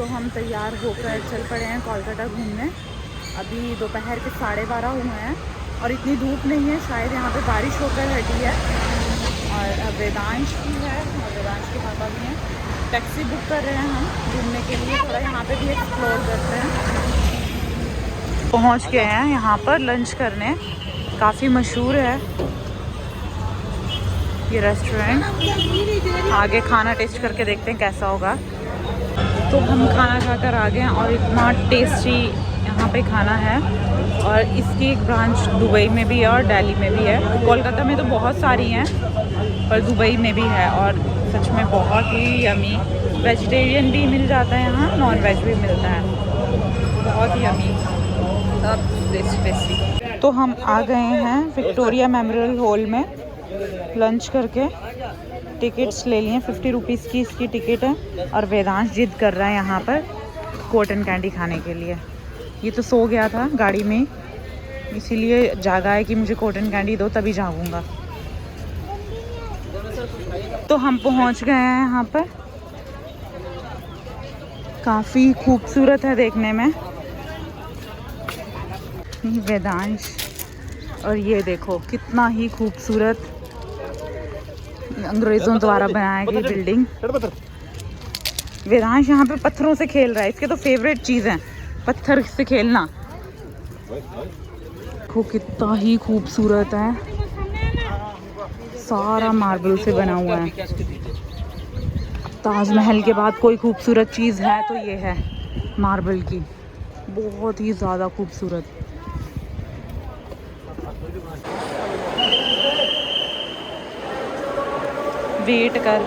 तो हम तैयार होकर चल पड़े हैं कोलकाता घूमने। अभी दोपहर के 12:30 हुए हैं और इतनी धूप नहीं है, शायद यहाँ पे बारिश होकर हटी है। और वेदांश भी है और वेदांश के पापा भी हैं। टैक्सी बुक कर रहे हैं हम घूमने के लिए, थोड़ा यहाँ पे भी एक्सप्लोर करते हैं। पहुँच गए हैं यहाँ पर लंच करने, काफ़ी मशहूर है ये रेस्टोरेंट। आगे खाना टेस्ट करके देखते हैं कैसा होगा। तो हम खाना खाकर आ गए हैं और इतना टेस्टी यहाँ पे खाना है। और इसकी एक ब्रांच दुबई में भी है और दिल्ली में भी है। कोलकाता में तो बहुत सारी हैं पर दुबई में भी है और सच में बहुत ही यमी। वेजिटेरियन भी मिल जाता है यहाँ, नॉन वेज भी मिलता है, बहुत ही यमी, सब टेस्टी। तो हम आ गए हैं विक्टोरिया मेमोरियल हॉल में लंच करके। टिकट्स ले लिए, 50 रुपीज़ की इसकी टिकट है। और वेदांश जिद कर रहा है यहाँ पर कॉटन कैंडी खाने के लिए। ये तो सो गया था गाड़ी में, इसीलिए जागा है कि मुझे कॉटन कैंडी दो तभी जागूंगा। तो हम पहुँच गए हैं यहाँ पर, काफ़ी खूबसूरत है देखने में। वेदांश, और ये देखो कितना ही खूबसूरत अंग्रेज़ों द्वारा बनाया गई बिल्डिंग। वेदांश यहाँ पे पत्थरों से खेल रहा है, इसके तो फेवरेट चीज़ है पत्थर से खेलना। देखो कितना ही खूबसूरत है, सारा मार्बल से बना हुआ है। ताजमहल के बाद कोई खूबसूरत चीज़ है तो ये है मार्बल की, बहुत ही ज़्यादा खूबसूरत। वेट कर,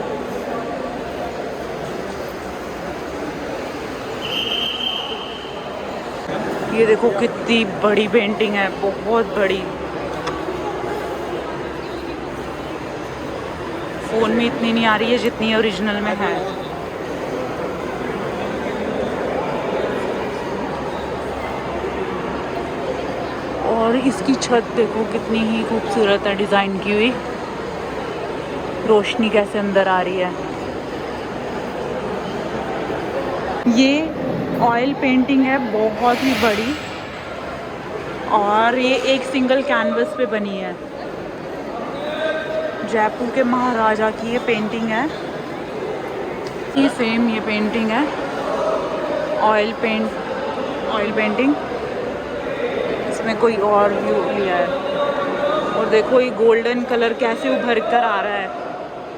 ये देखो कितनी बड़ी पेंटिंग है, बहुत बड़ी। फ़ोन में इतनी नहीं आ रही है जितनी ओरिजिनल में है। और इसकी छत देखो कितनी ही खूबसूरत है डिज़ाइन की हुई, रोशनी कैसे अंदर आ रही है। ये ऑयल पेंटिंग है, बहुत ही बड़ी, और ये एक सिंगल कैनवस पे बनी है। जयपुर के महाराजा की ये पेंटिंग है। ये सेम ये पेंटिंग है, ऑयल पेंटिंग। इसमें कोई और व्यू लिया है। और देखो ये गोल्डन कलर कैसे उभर कर आ रहा है,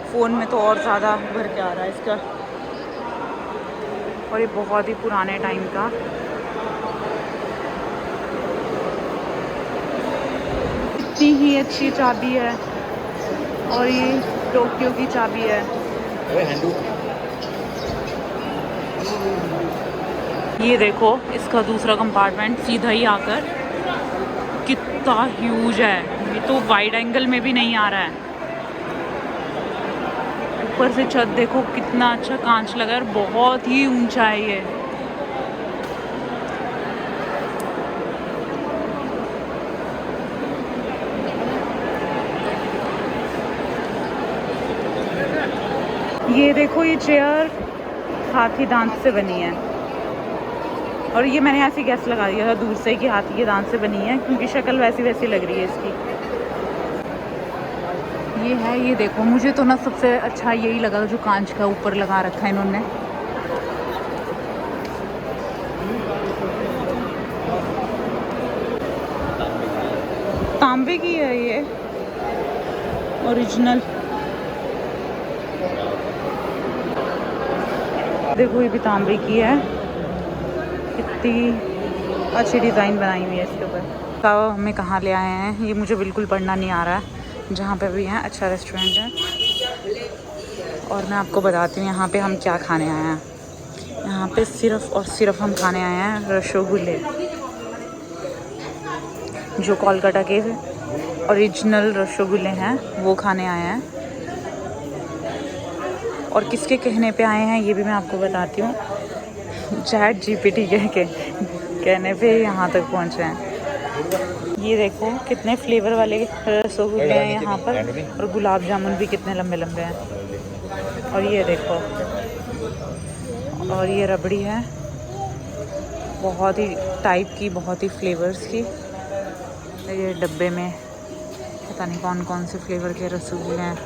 फ़ोन में तो और ज़्यादा उभर के आ रहा है इसका। और ये बहुत ही पुराने टाइम का। इतनी ही अच्छी चाबी है, और ये टोक्यो की चाबी है। ये देखो इसका दूसरा कंपार्टमेंट सीधा ही आकर कितना ह्यूज है, ये तो वाइड एंगल में भी नहीं आ रहा है। ऊपर से छत देखो कितना अच्छा कांच लगा है, बहुत ही ऊंचा है ये। ये देखो ये चेयर हाथी दांत से बनी है, और ये मैंने ऐसे गैस लगा दिया था दूर से कि हाथी के दांत से बनी है, क्योंकि शक्ल वैसी वैसी लग रही है इसकी। ये है, ये देखो मुझे तो ना सबसे अच्छा यही लगा जो कांच का ऊपर लगा रखा है इन्होंने। तांबे की है ये ओरिजिनल। देखो ये भी तांबे की है, कितनी अच्छी डिज़ाइन बनाई हुई है इसके ऊपर। तो हमें कहाँ ले आए हैं ये मुझे बिल्कुल पढ़ना नहीं आ रहा है। जहाँ पे भी है अच्छा रेस्टोरेंट है, और मैं आपको बताती हूँ यहाँ पे हम क्या खाने आए हैं। यहाँ पे सिर्फ और सिर्फ हम खाने आए हैं रसगुल्ले, जो कोलकाता के ओरिजिनल रसगुल्ले हैं वो खाने आए हैं। और किसके कहने पे आए हैं ये भी मैं आपको बताती हूँ। चैट जीपीटी के कहने पे यहाँ तक पहुँचे हैं। ये देखो कितने फ्लेवर वाले रसगुल्ले हैं यहाँ पर, और गुलाब जामुन भी कितने लंबे लंबे हैं। और ये देखो, और ये रबड़ी है, बहुत ही टाइप की, बहुत ही फ्लेवर्स की। ये डब्बे में पता नहीं कौन कौन से फ्लेवर के रसगुल्ले हैं।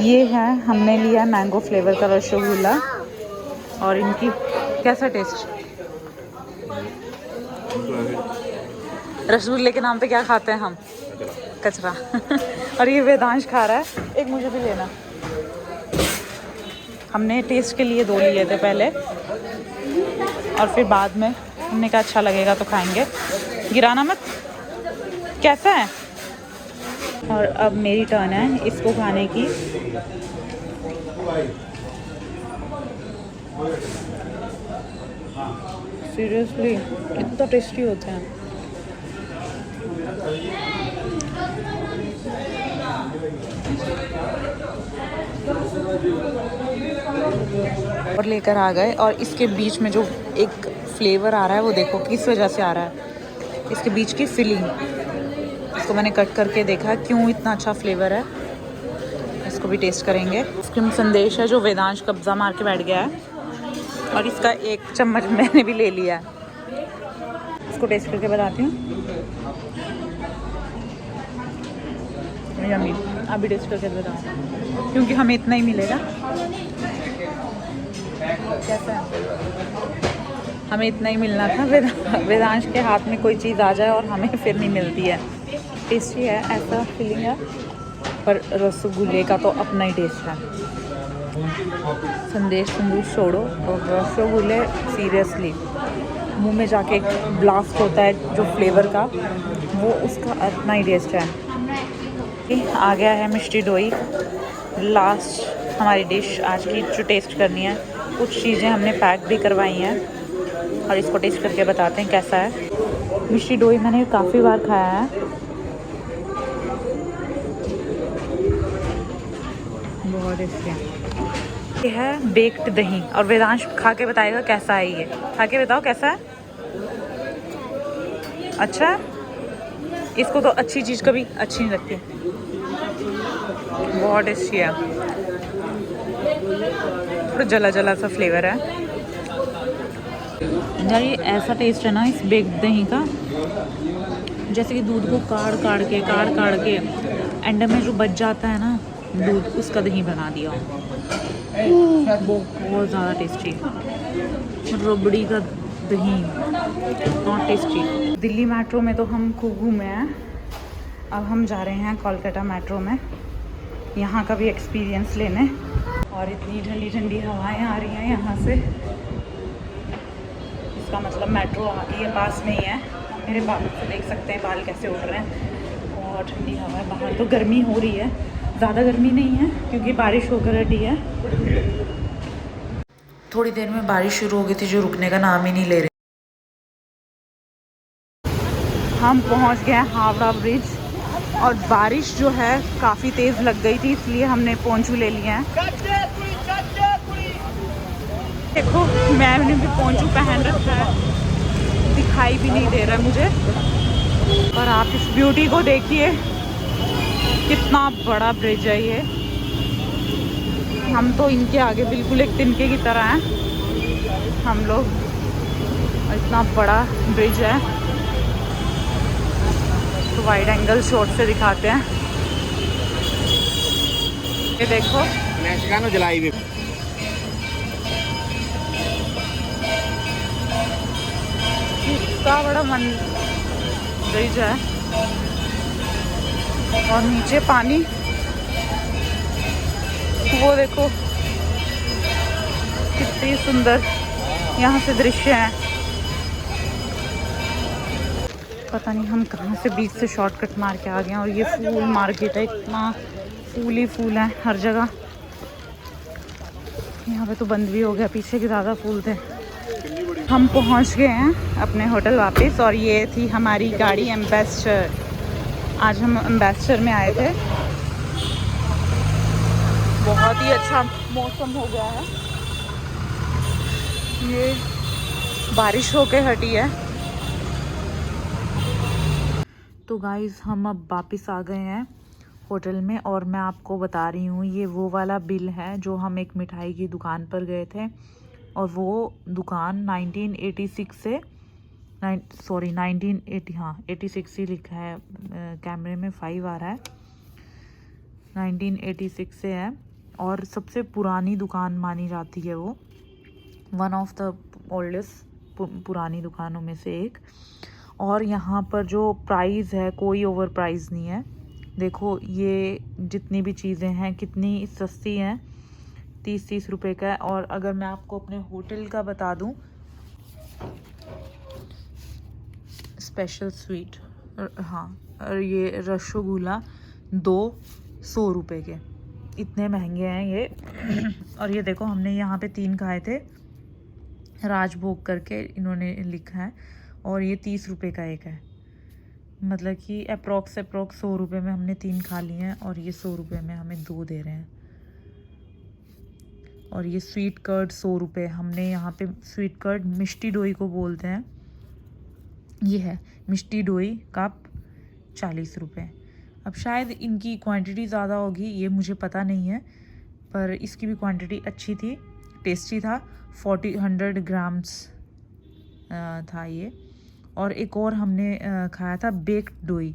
ये है, हमने लिया मैंगो फ्लेवर का रसगुल्ला। और इनकी कैसा टेस्ट? रसगुल्ले के नाम पे क्या खाते हैं हम? कचरा। और ये वेदांश खा रहा है, एक मुझे भी लेना। हमने टेस्ट के लिए 2 लिए थे पहले, और फिर बाद में हमने कहा अच्छा लगेगा तो खाएंगे। गिराना मत। कैसा है? और अब मेरी टर्न है इसको खाने की। सीरियसली इतना टेस्टी होते हैं। और लेकर आ गए, और इसके बीच में जो एक फ्लेवर आ रहा है वो देखो किस वजह से आ रहा है। इसके बीच की फिलिंग, इसको मैंने कट करके देखा क्यों इतना अच्छा फ्लेवर है। इसको भी टेस्ट करेंगे। आइसक्रीम संदेश है जो वेदांश कब्जा मार के बैठ गया है, और इसका 1 चम्मच मैंने भी ले लिया है। इसको टेस्ट करके बताती हूँ। यम्मी। आप भी टेस्ट करके बताओ, क्योंकि हमें इतना ही मिलेगा। कैसा है? हमें इतना ही मिलना था। वेदांश के हाथ में कोई चीज़ आ जाए और हमें फिर नहीं मिलती है। टेस्टी है, ऐसा फीलिंग है, पर रसगुल्ले का तो अपना ही टेस्ट है। संदेश छोड़ो, और रसगुल्ले सीरियसली मुंह में जाके एक ब्लास्ट होता है जो फ्लेवर का, वो उसका अपना ही टेस्ट है। आ गया है मिष्टी दोई, लास्ट हमारी डिश आज की जो टेस्ट करनी है। कुछ चीज़ें हमने पैक भी करवाई हैं, और इसको टेस्ट करके बताते हैं कैसा है। मिष्टी दोई मैंने काफ़ी बार खाया है, बहुत टेस्टी है। ये है बेक्ड दही, और वेदांश खा के बताएगा कैसा है। ये खा के बताओ कैसा है। अच्छा है? इसको तो अच्छी चीज़ कभी अच्छी नहीं लगती। बहुत टेस्टी है, थोड़ा जला जला सा फ्लेवर है यार। ये ऐसा टेस्ट है ना इस बेक्ड दही का, जैसे कि दूध को काढ़ काढ़ के एंड में जो बच जाता है ना दूध, उसका दही बना दिया। बहुत ज़्यादा टेस्टी। रबड़ी का दही नॉट टेस्टी। दिल्ली मेट्रो में तो हम खूब घूमे हैं, अब हम जा रहे हैं कोलकाता मेट्रो में, यहाँ का भी एक्सपीरियंस लेने। और इतनी ठंडी ठंडी हवाएं आ रही हैं यहाँ से, इसका मतलब मेट्रो आ गई है, पास में ही है। मेरे बाल से देख सकते हैं बाल कैसे उड़ रहे हैं। बहुत ठंडी हवा है बाहर, तो गर्मी हो रही है, ज़्यादा गर्मी नहीं है क्योंकि बारिश होकर हटी है। थोड़ी देर में बारिश शुरू हो गई थी जो रुकने का नाम ही नहीं ले रही। हम पहुंच गए हावड़ा ब्रिज, और बारिश जो है काफ़ी तेज़ लग गई थी, इसलिए हमने पोंचू ले लिए हैं। देखो मैंने भी पोंचू पहन रखा है, दिखाई भी नहीं दे रहा है मुझे। और आप इस ब्यूटी को देखिए, कितना बड़ा ब्रिज है ये। हम तो इनके आगे बिल्कुल एक तिनके की तरह हैं हम लोग। इतना बड़ा ब्रिज है, तो वाइड एंगल शॉट से दिखाते हैं। ये देखो जलाई भी कितना बड़ा ब्रिज है, और नीचे पानी, वो देखो कितनी सुंदर यहाँ से दृश्य है। पता नहीं हम कहाँ से बीच से शॉर्टकट मार के आ गए हैं। और ये फूल मार्केट है, इतना फूल ही फूल है हर जगह। यहाँ पे तो बंद भी हो गया, पीछे के ज़्यादा फूल थे। हम पहुँच गए हैं अपने होटल वापस, और ये थी हमारी गाड़ी एम्बेसडर। आज हम एम्बेसडर में आए थे। बहुत ही अच्छा मौसम हो गया है, ये बारिश होके हटी है। तो गाइस हम अब वापस आ गए हैं होटल में। और मैं आपको बता रही हूँ, ये वो वाला बिल है जो हम एक मिठाई की दुकान पर गए थे, और वो दुकान 1986 से 1980, हाँ 86 ही लिखा है, कैमरे में 5 आ रहा है, 1986 से है और सबसे पुरानी दुकान मानी जाती है वो, वन ऑफ द ओल्डेस्ट पुरानी दुकानों में से एक। और यहाँ पर जो प्राइस है कोई ओवर प्राइस नहीं है। देखो ये जितनी भी चीज़ें हैं कितनी सस्ती हैं, 30-30 रुपए का है। और अगर मैं आपको अपने होटल का बता दूं, स्पेशल स्वीट, हाँ, और ये रसगुल्ला 200 रुपए के, इतने महंगे हैं ये। और ये देखो हमने यहाँ पे 3 खाए थे, राजभोग करके इन्होंने लिखा है, और ये 30 रुपए का एक है, मतलब कि अप्रॉक्स 100 रुपये में हमने 3 खा लिए हैं, और ये 100 रुपये में हमें 2 दे रहे हैं। और ये स्वीट कर्ड 100 रुपये, हमने यहाँ पे स्वीट कर्ड मिष्टी दोई को बोलते हैं, ये है मिष्टी दोई कप 40 रुपये। अब शायद इनकी क्वांटिटी ज़्यादा होगी, ये मुझे पता नहीं है, पर इसकी भी क्वांटिटी अच्छी थी, टेस्टी था। 100 ग्राम्स था ये। और एक और हमने खाया था बेक्ड दोई,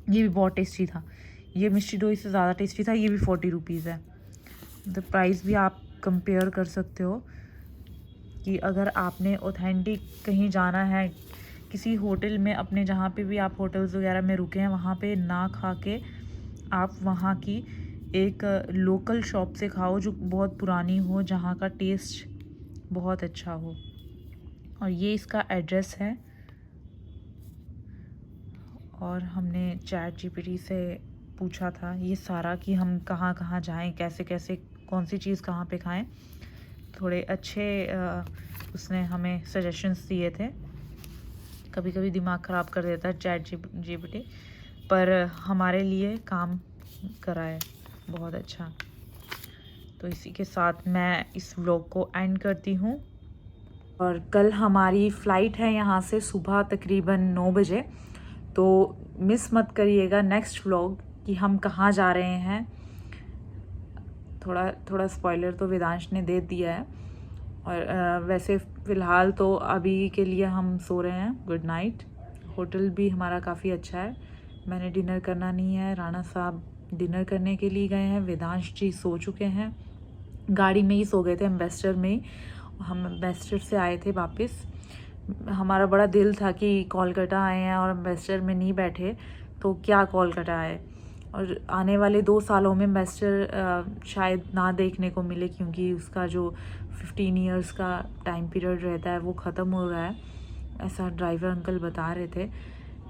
ये भी बहुत टेस्टी था। ये मिष्टी दोई से ज़्यादा टेस्टी था, ये भी 40 रुपीज़ है। तो प्राइस भी आप कंपेयर कर सकते हो कि अगर आपने ऑथेंटिक कहीं जाना है, किसी होटल में अपने, जहाँ पे भी आप होटल्स वगैरह में रुके हैं वहाँ पे ना खा के आप वहाँ की एक लोकल शॉप से खाओ जो बहुत पुरानी हो, जहाँ का टेस्ट बहुत अच्छा हो। और ये इसका एड्रेस है। और हमने चैट जीपीटी से पूछा था ये सारा कि हम कहाँ कहाँ जाएं, कैसे कैसे, कौन सी चीज़ कहाँ पे खाएं। थोड़े अच्छे उसने हमें सजेशंस दिए थे। कभी कभी दिमाग ख़राब कर देता है चैट जीपीटी, पर हमारे लिए काम करा है बहुत अच्छा। तो इसी के साथ मैं इस व्लॉग को एंड करती हूँ। और कल हमारी फ़्लाइट है यहाँ से सुबह तकरीबन 9 बजे, तो मिस मत करिएगा नेक्स्ट व्लॉग कि हम कहाँ जा रहे हैं। थोड़ा स्पॉइलर तो वेदांश ने दे दिया है। और वैसे फ़िलहाल तो अभी के लिए हम सो रहे हैं, गुड नाइट। होटल भी हमारा काफ़ी अच्छा है। मैंने डिनर करना नहीं है, राणा साहब डिनर करने के लिए गए हैं, वेदांश जी सो चुके हैं, गाड़ी में ही सो गए थे, एम्बेसडर में ही। हम एम्बेसडर से आए थे वापस। हमारा बड़ा दिल था कि कोलकाता आए हैं और एम्बेसडर में नहीं बैठे तो क्या कोलकाता आए। और आने वाले 2 सालों में एम्बेसडर शायद ना देखने को मिले, क्योंकि उसका जो 15 इयर्स का टाइम पीरियड रहता है वो ख़त्म हो रहा है, ऐसा ड्राइवर अंकल बता रहे थे।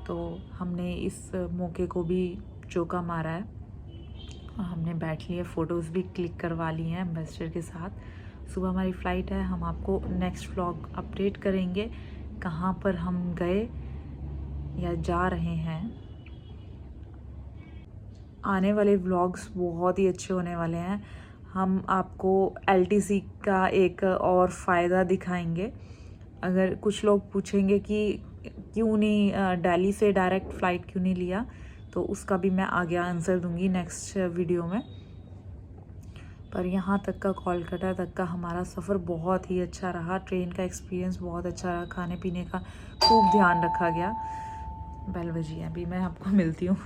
तो हमने इस मौके को भी चौका मारा है, हमने बैठ लिए, फ़ोटोज़ भी क्लिक करवा ली हैं एम्बेसडर के साथ। सुबह हमारी फ़्लाइट है, हम आपको नेक्स्ट व्लॉग अपडेट करेंगे कहाँ पर हम गए या जा रहे हैं। आने वाले व्लॉग्स बहुत ही अच्छे होने वाले हैं। हम आपको LTC का एक और फ़ायदा दिखाएंगे। अगर कुछ लोग पूछेंगे कि क्यों नहीं दिल्ली से डायरेक्ट फ़्लाइट क्यों नहीं लिया, तो उसका भी मैं आगे आंसर दूंगी नेक्स्ट वीडियो में। पर यहाँ तक का, कोलकाता तक का हमारा सफ़र बहुत ही अच्छा रहा। ट्रेन का एक्सपीरियंस बहुत अच्छा रहा, खाने पीने का खूब ध्यान रखा गया। बेल बजी है, अभी मैं आपको मिलती हूँ।